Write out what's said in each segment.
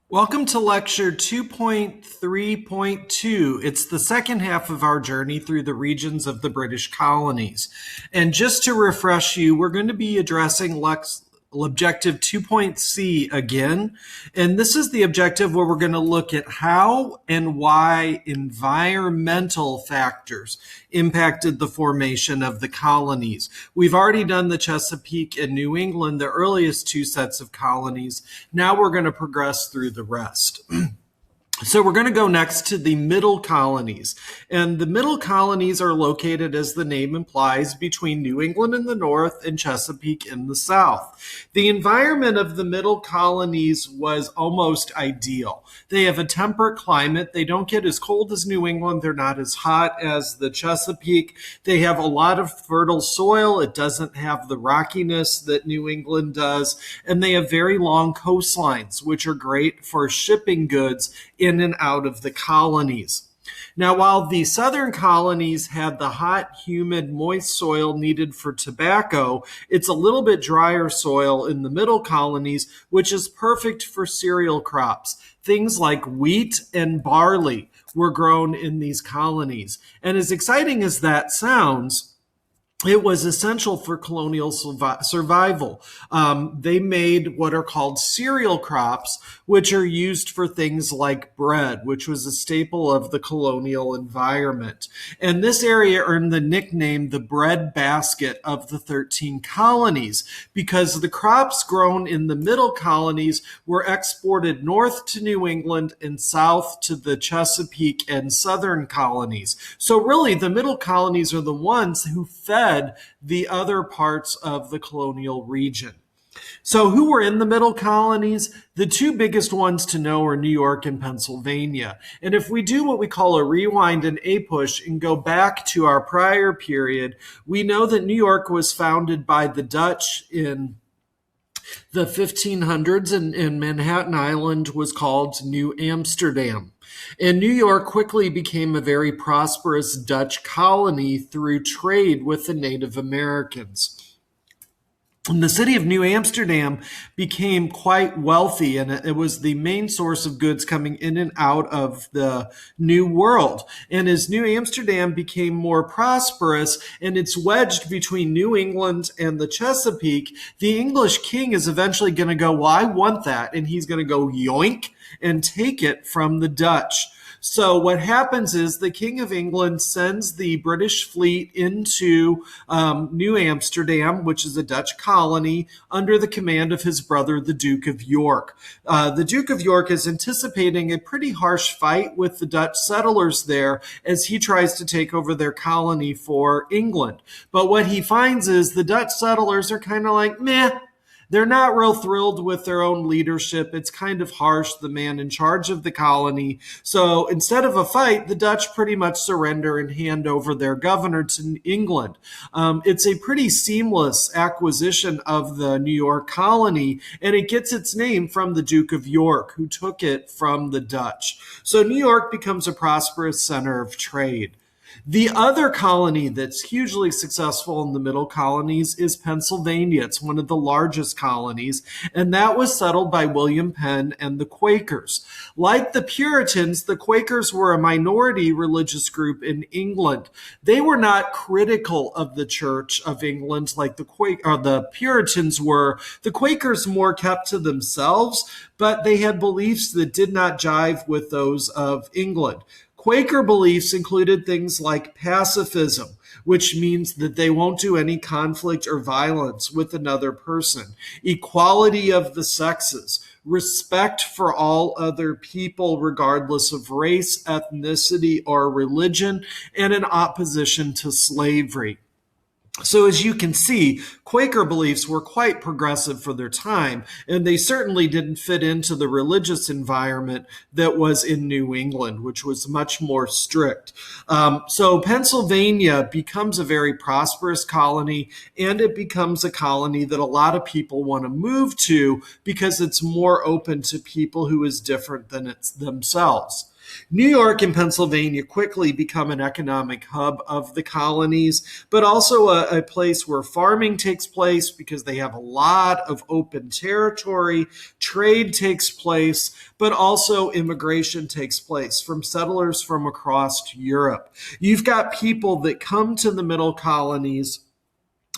Welcome to lecture 2.3.2. It's the second half of our journey through the regions of the British colonies. And just to refresh you, we're going to be addressing objective 2.c again. And this is the objective where we're going to look at how and why environmental factors impacted the formation of the colonies. We've already done the Chesapeake and New England, the earliest two sets of colonies. Now we're going to progress through the rest. So we're going to go next to the Middle Colonies. And the Middle Colonies are located, as the name implies, between New England in the north and Chesapeake in the south. The environment of the Middle Colonies was almost ideal. They have a temperate climate. They don't get as cold as New England. They're not as hot as the Chesapeake. They have a lot of fertile soil. It doesn't have the rockiness that New England does. And they have very long coastlines, which are great for shipping goods in and out of the colonies. Now, while the Southern Colonies had the hot, humid, moist soil needed for tobacco, it's a little bit drier soil in the Middle Colonies, which is perfect for cereal crops. Things like wheat and barley were grown in these colonies. And as exciting as that sounds, it was essential for colonial survival. They made what are called cereal crops, which are used for things like bread, which was a staple of the colonial environment. And this area earned the nickname the bread basket of the 13 colonies because the crops grown in the Middle Colonies were exported north to New England and south to the Chesapeake and Southern Colonies. So really, the Middle Colonies are the ones who fed the other parts of the colonial region. So who were in the Middle Colonies? The two biggest ones to know are New York and Pennsylvania. And if we do what we call a rewind and a push and go back to our prior period, we know that New York was founded by the Dutch in the 1500s, and Manhattan Island was called New Amsterdam. And New York quickly became a very prosperous Dutch colony through trade with the Native Americans. And the city of New Amsterdam became quite wealthy, and it was the main source of goods coming in and out of the New World. And as New Amsterdam became more prosperous and it's wedged between New England and the Chesapeake, the English king is eventually going to go, well, I want that. And he's going to go yoink and take it from the Dutch. So what happens is the King of England sends the British fleet into New Amsterdam, which is a Dutch colony, under the command of his brother, the Duke of York. The Duke of York is anticipating a pretty harsh fight with the Dutch settlers there as he tries to take over their colony for England. But what he finds is the Dutch settlers are kind of like, meh. They're not real thrilled with their own leadership. It's kind of harsh, the man in charge of the colony. So instead of a fight, the Dutch pretty much surrender and hand over their governor to England. It's a pretty seamless acquisition of the New York colony, and it gets its name from the Duke of York, who took it from the Dutch. So New York becomes a prosperous center of trade. The other colony that's hugely successful in the Middle Colonies is Pennsylvania. It's one of the largest colonies, and that was settled by William Penn and the Quakers. Like the Puritans, the Quakers were a minority religious group in England. They were not critical of the Church of England like the Puritans were. The Quakers more kept to themselves, but they had beliefs that did not jive with those of England. Quaker beliefs included things like pacifism, which means that they won't do any conflict or violence with another person, equality of the sexes, respect for all other people regardless of race, ethnicity, or religion, and an opposition to slavery. So as you can see, Quaker beliefs were quite progressive for their time, and they certainly didn't fit into the religious environment that was in New England, which was much more strict. So Pennsylvania becomes a very prosperous colony, and it becomes a colony that a lot of people want to move to because it's more open to people who is different than it's themselves. New York and Pennsylvania quickly become an economic hub of the colonies, but also a place where farming takes place because they have a lot of open territory. Trade takes place, but also immigration takes place from settlers from across Europe. You've got people that come to the Middle Colonies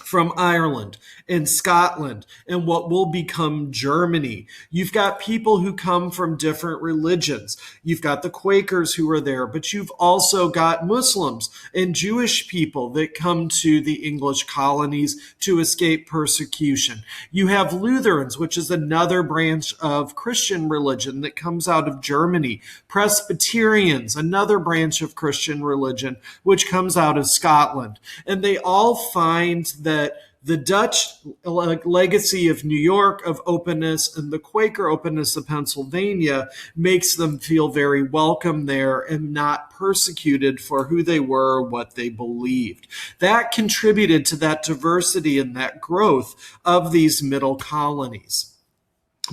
from Ireland and Scotland and what will become Germany. You've got people who come from different religions. You've got the Quakers who are there, but you've also got Muslims and Jewish people that come to the English colonies to escape persecution. You have Lutherans, which is another branch of Christian religion that comes out of Germany. Presbyterians, another branch of Christian religion, which comes out of Scotland. And they all find that the Dutch legacy of New York of openness and the Quaker openness of Pennsylvania makes them feel very welcome there and not persecuted for who they were or what they believed. That contributed to that diversity and that growth of these middle colonies.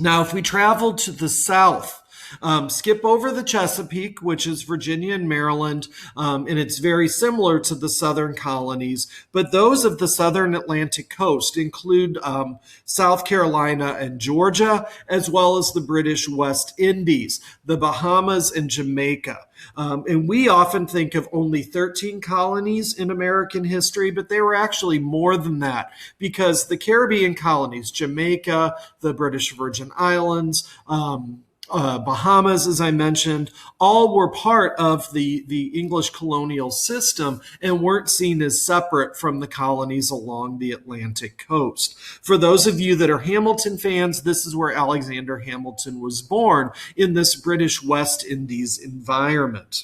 Now, if we travel to the south, skip over the Chesapeake, which is Virginia and Maryland, and it's very similar to the Southern Colonies. But those of the Southern Atlantic coast include South Carolina and Georgia, as well as the British West Indies, the Bahamas, and Jamaica. And we often think of only 13 colonies in American history, but they were actually more than that because the Caribbean colonies, Jamaica, the British Virgin Islands, Bahamas, as I mentioned, all were part of the English colonial system and weren't seen as separate from the colonies along the Atlantic coast. For those of you that are Hamilton fans, this is where Alexander Hamilton was born, in this British West Indies environment.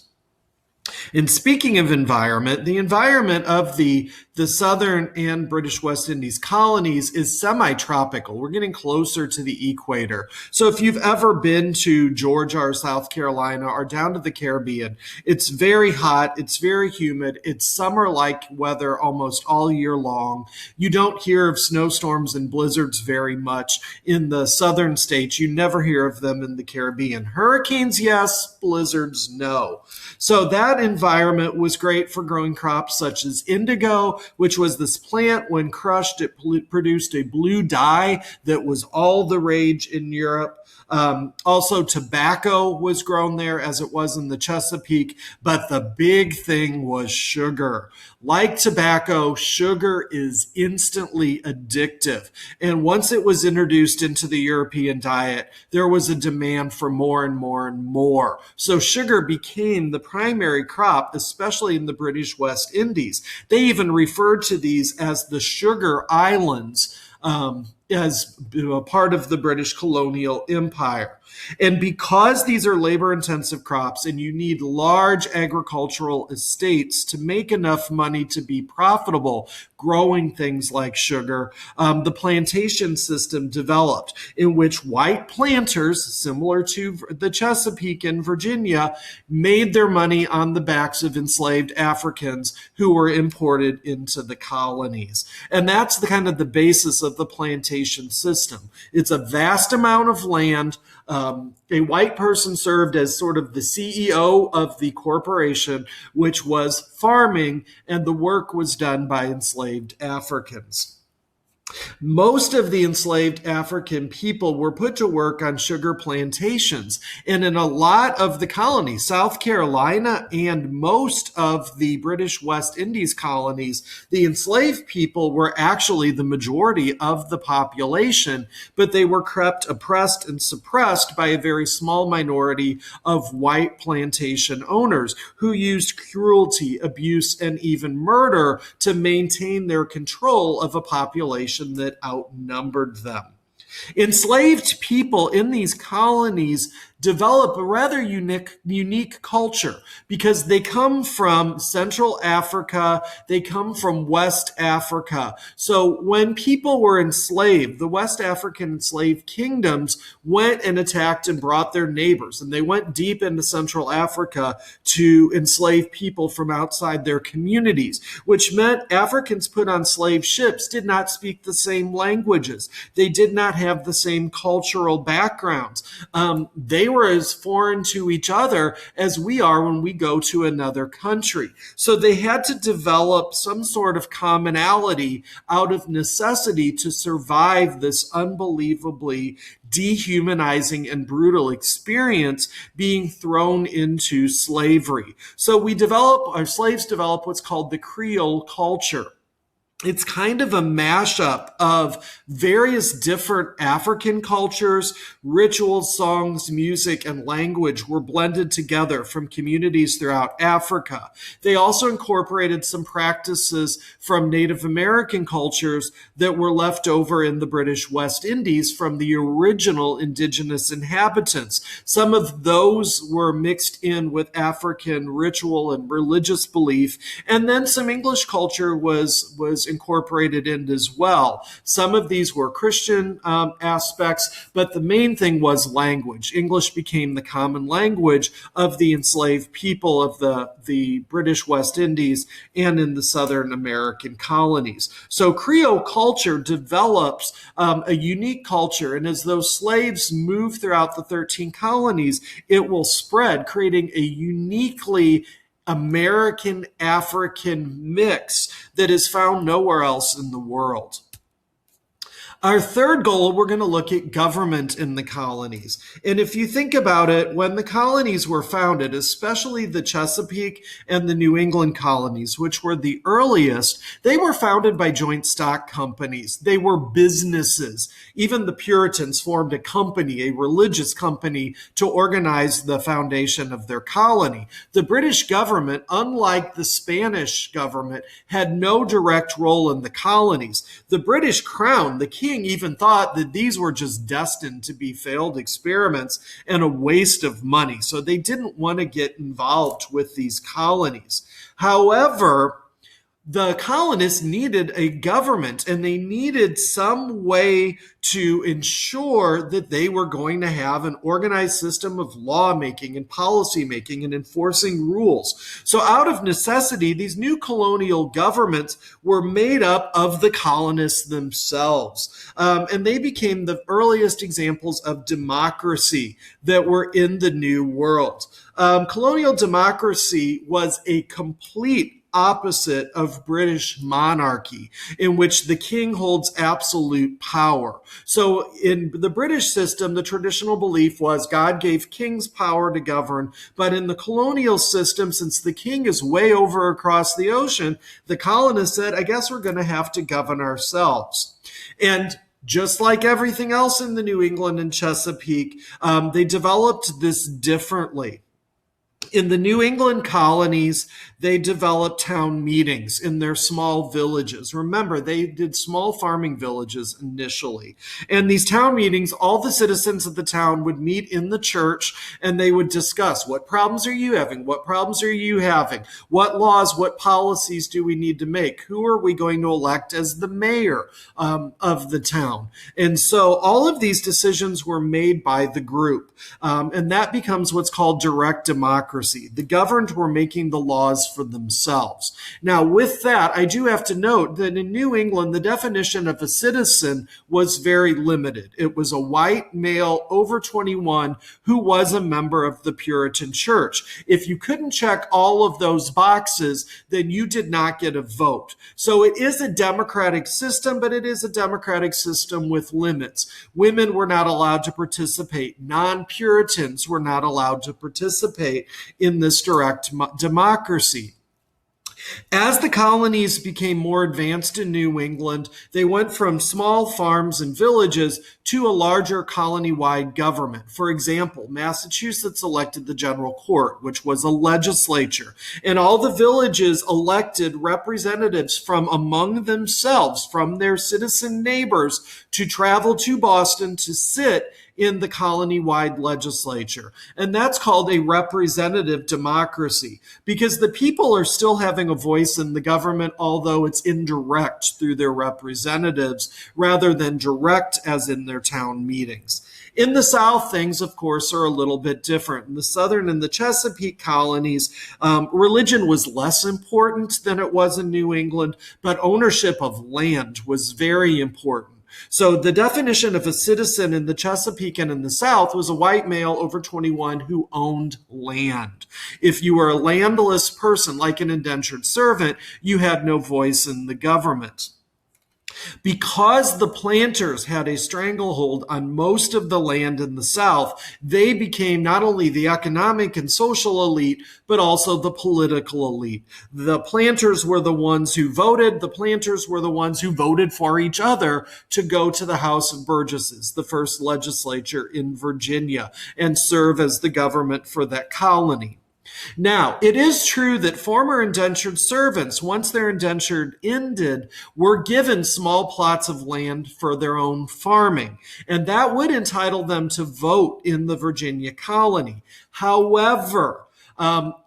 And speaking of environment, the environment of the Southern and British West Indies colonies is semi-tropical. We're getting closer to the equator. So if you've ever been to Georgia or South Carolina or down to the Caribbean, it's very hot, it's very humid, it's summer-like weather almost all year long. You don't hear of snowstorms and blizzards very much in the southern states. You never hear of them in the Caribbean. Hurricanes, yes. Blizzards, no. So that environment was great for growing crops such as indigo, which was this plant. When crushed, it produced a blue dye that was all the rage in Europe. Also, tobacco was grown there as it was in the Chesapeake, but the big thing was sugar. Like tobacco, sugar is instantly addictive. And once it was introduced into the European diet, there was a demand for more and more and more. So sugar became the primary crop, especially in the British West Indies. They even referred to these as the Sugar Islands, as a part of the British colonial empire. And because these are labor-intensive crops and you need large agricultural estates to make enough money to be profitable growing things like sugar, the plantation system developed in which white planters, similar to the Chesapeake in Virginia, made their money on the backs of enslaved Africans who were imported into the colonies. And that's the kind of the basis of the plantation system. It's a vast amount of land. A white person served as sort of the CEO of the corporation, which was farming, and the work was done by enslaved Africans. Most of the enslaved African people were put to work on sugar plantations. And in a lot of the colonies, South Carolina and most of the British West Indies colonies, the enslaved people were actually the majority of the population, but they were kept oppressed and suppressed by a very small minority of white plantation owners who used cruelty, abuse, and even murder to maintain their control of a population that outnumbered them. Enslaved people in these colonies develop a rather unique culture because they come from Central Africa, they come from West Africa. So when people were enslaved, the West African enslaved kingdoms went and attacked and brought their neighbors, and they went deep into Central Africa to enslave people from outside their communities, which meant Africans put on slave ships did not speak the same languages. They did not have the same cultural backgrounds. They were as foreign to each other as we are when we go to another country. So they had to develop some sort of commonality out of necessity to survive this unbelievably dehumanizing and brutal experience being thrown into slavery. So our slaves develop what's called the Creole culture. It's kind of a mashup of various different African cultures, rituals, songs, music, and language were blended together from communities throughout Africa. They also incorporated some practices from Native American cultures that were left over in the British West Indies from the original indigenous inhabitants. Some of those were mixed in with African ritual and religious belief, and then some English culture was incorporated in as well. Some of these were Christian aspects, but the main thing was language. English became the common language of the enslaved people of the British West Indies and in the Southern American colonies. So Creole culture develops a unique culture, and as those slaves move throughout the 13 colonies, it will spread, creating a uniquely American African mix that is found nowhere else in the world. Our third goal, we're going to look at government in the colonies. And if you think about it, when the colonies were founded, especially the Chesapeake and the New England colonies, which were the earliest, they were founded by joint stock companies. They were businesses. Even the Puritans formed a company, a religious company, to organize the foundation of their colony. The British government, unlike the Spanish government, had no direct role in the colonies. The British crown, the king, even thought that these were just destined to be failed experiments and a waste of money. So they didn't want to get involved with these colonies. However, the colonists needed a government, and they needed some way to ensure that they were going to have an organized system of lawmaking and policymaking and enforcing rules. So out of necessity, these new colonial governments were made up of the colonists themselves. And they became the earliest examples of democracy that were in the New World. Colonial democracy was a complete opposite of British monarchy, in which the king holds absolute power. So in the British system, the traditional belief was God gave kings power to govern, but in the colonial system, since the king is way over across the ocean, the colonists said, I guess we're going to have to govern ourselves. And just like everything else in the New England and Chesapeake, they developed this differently. In the New England colonies, they developed town meetings in their small villages. Remember, they did small farming villages initially. And these town meetings, all the citizens of the town would meet in the church, and they would discuss, what problems are you having? What problems are you having? What laws, what policies do we need to make? Who are we going to elect as the mayor of the town? And so all of these decisions were made by the group. And that becomes what's called direct democracy. The governed were making the laws for themselves. Now, with that, I do have to note that in New England, the definition of a citizen was very limited. It was a white male over 21 who was a member of the Puritan Church. If you couldn't check all of those boxes, then you did not get a vote. So it is a democratic system, but it is a democratic system with limits. Women were not allowed to participate. Non-Puritans were not allowed to participate in this direct democracy. As the colonies became more advanced in New England, they went from small farms and villages to a larger colony-wide government. For example, Massachusetts elected the General Court, which was a legislature, and all the villages elected representatives from among themselves, from their citizen neighbors, to travel to Boston to sit in the colony-wide legislature. And that's called a representative democracy, because the people are still having a voice in the government, although it's indirect through their representatives rather than direct as in their town meetings. In the South, things, of course, are a little bit different. In the Southern and the Chesapeake colonies, religion was less important than it was in New England, but ownership of land was very important. So the definition of a citizen in the Chesapeake and in the South was a white male over 21 who owned land. If you were a landless person, like an indentured servant, you had no voice in the government. Because the planters had a stranglehold on most of the land in the South, they became not only the economic and social elite, but also the political elite. The planters were the ones who voted. The planters were the ones who voted for each other to go to the House of Burgesses, the first legislature in Virginia, and serve as the government for that colony. Now, it is true that former indentured servants, once their indenture ended, were given small plots of land for their own farming, and that would entitle them to vote in the Virginia colony. However,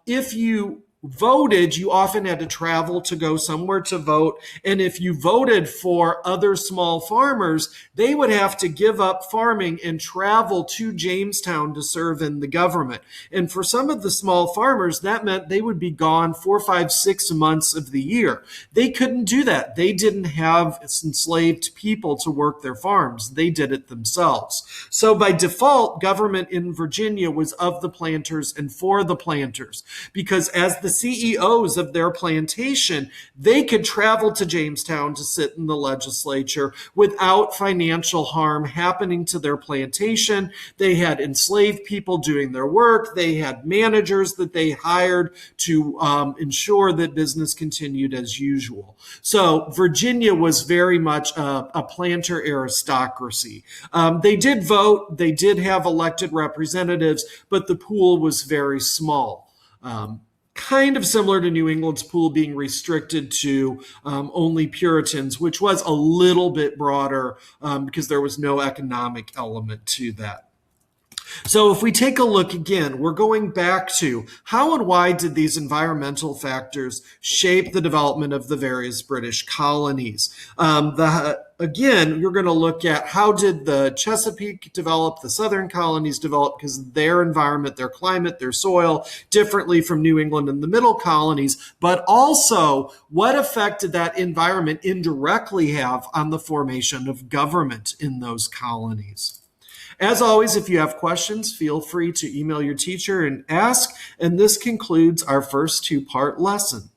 if you voted, you often had to travel to go somewhere to vote. And if you voted for other small farmers, they would have to give up farming and travel to Jamestown to serve in the government. And for some of the small farmers, that meant they would be gone 4, 5, 6 months of the year. They couldn't do that. They didn't have enslaved people to work their farms. They did it themselves. So by default, government in Virginia was of the planters and for the planters, because as the CEOs of their plantation, they could travel to Jamestown to sit in the legislature without financial harm happening to their plantation. They had enslaved people doing their work. They had managers that they hired to ensure that business continued as usual. So Virginia was very much a planter aristocracy. They did vote. They did have elected representatives, but the pool was very small. Kind of similar to New England's pool being restricted to only Puritans, which was a little bit broader because there was no economic element to that. So if we take a look again, we're going back to how and why did these environmental factors shape the development of the various British colonies? Again, you're going to look at how did the Chesapeake develop, the Southern Colonies develop, because their environment, their climate, their soil, differently from New England and the Middle Colonies, but also what effect did that environment indirectly have on the formation of government in those colonies? As always, if you have questions, feel free to email your teacher and ask. And this concludes our first 2-part lesson.